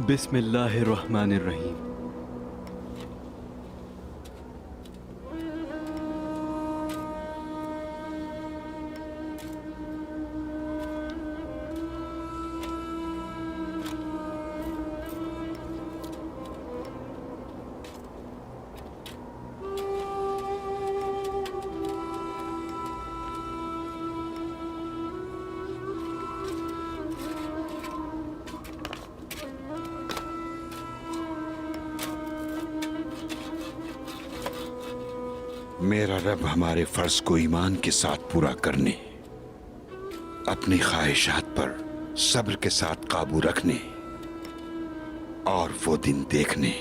बिस्मिल्लाहिर्रहमानिर्रहीम। मेरा रब हमारे फर्ज को ईमान के साथ पूरा करने, अपनी ख्वाहिशात पर सब्र के साथ काबू रखने और वो दिन देखने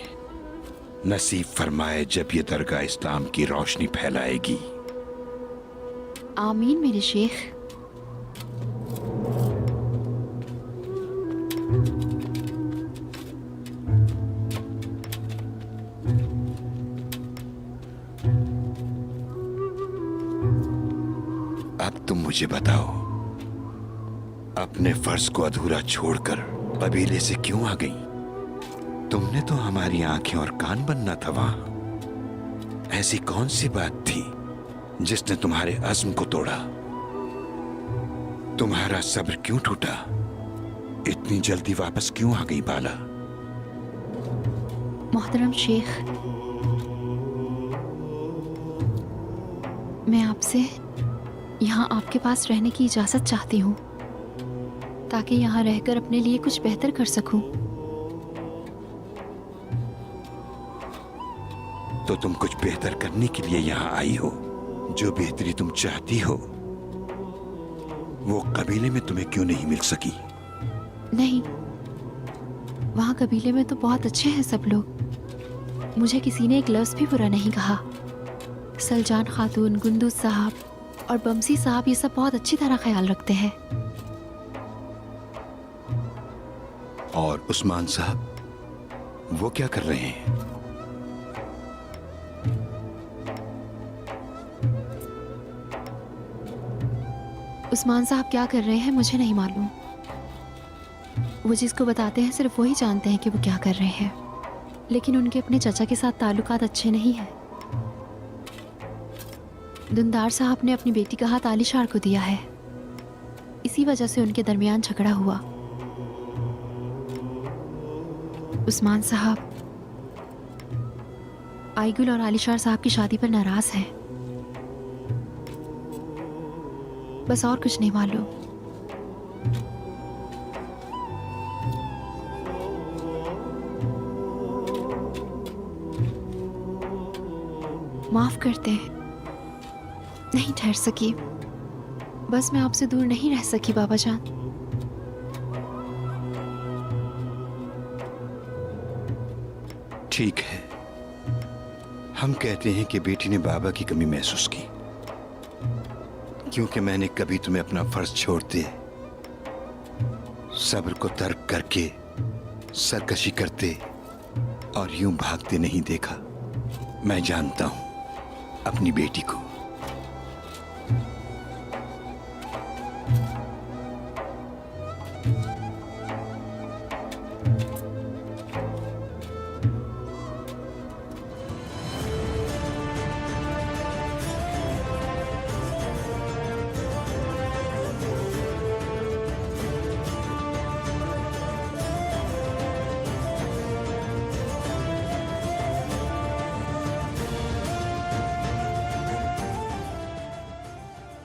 नसीब फरमाए जब ये दरगाह इस्लाम की रोशनी फैलाएगी। आमीन मेरे शेख। अब तुम मुझे बताओ, अपने फर्ज को अधूरा छोड़कर कबीले से क्यों आ गई? तुमने तो हमारी आंखें और कान बनना था वहां। ऐसी कौन सी बात थी जिसने तुम्हारे अज़्म को तोड़ा? तुम्हारा सब्र क्यों टूटा? इतनी जल्दी वापस क्यों आ गई बाला? मोहतरम शेख, मैं आपसे यहाँ आपके पास रहने की इजाजत चाहती हूँ ताकि यहाँ रहकर अपने लिए कुछ बेहतर कर सकूं। तो तुम कुछ बेहतर करने के लिए यहाँ आई हो। जो बेहतरी तुम चाहती हो वो कबीले में तुम्हें क्यों नहीं मिल सकी? नहीं, वहाँ कबीले में तो बहुत अच्छे हैं सब लोग। मुझे किसी ने एक लफ्ज़ भी बुरा नहीं कहा। सलजान खातून, गुंदूज साहब और बमसी साहब ये सब बहुत अच्छी तरह ख्याल रखते हैं। और उस्मान साहब, वो क्या कर रहे हैं? उस्मान साहब क्या कर रहे हैं मुझे नहीं मालूम। वो जिसको बताते हैं सिर्फ वही जानते हैं कि वो क्या कर रहे हैं। लेकिन उनके अपने चचा के साथ ताल्लुकात अच्छे नहीं हैं। दुंदार साहब ने अपनी बेटी का हाथ आलिशार को दिया है, इसी वजह से उनके दरमियान झगड़ा हुआ। उस्मान साहब आईगुल और आलिशार साहब की शादी पर नाराज हैं। बस और कुछ नहीं मालूम। माफ करते हैं, नहीं ठहर सकी। बस मैं आपसे दूर नहीं रह सकी बाबा जान। ठीक है, हम कहते हैं कि बेटी ने बाबा की कमी महसूस की, क्योंकि मैंने कभी तुम्हें अपना फर्ज छोड़ते, सब्र को तर्क करके सरकशी करते और यूं भागते नहीं देखा। मैं जानता हूं अपनी बेटी को।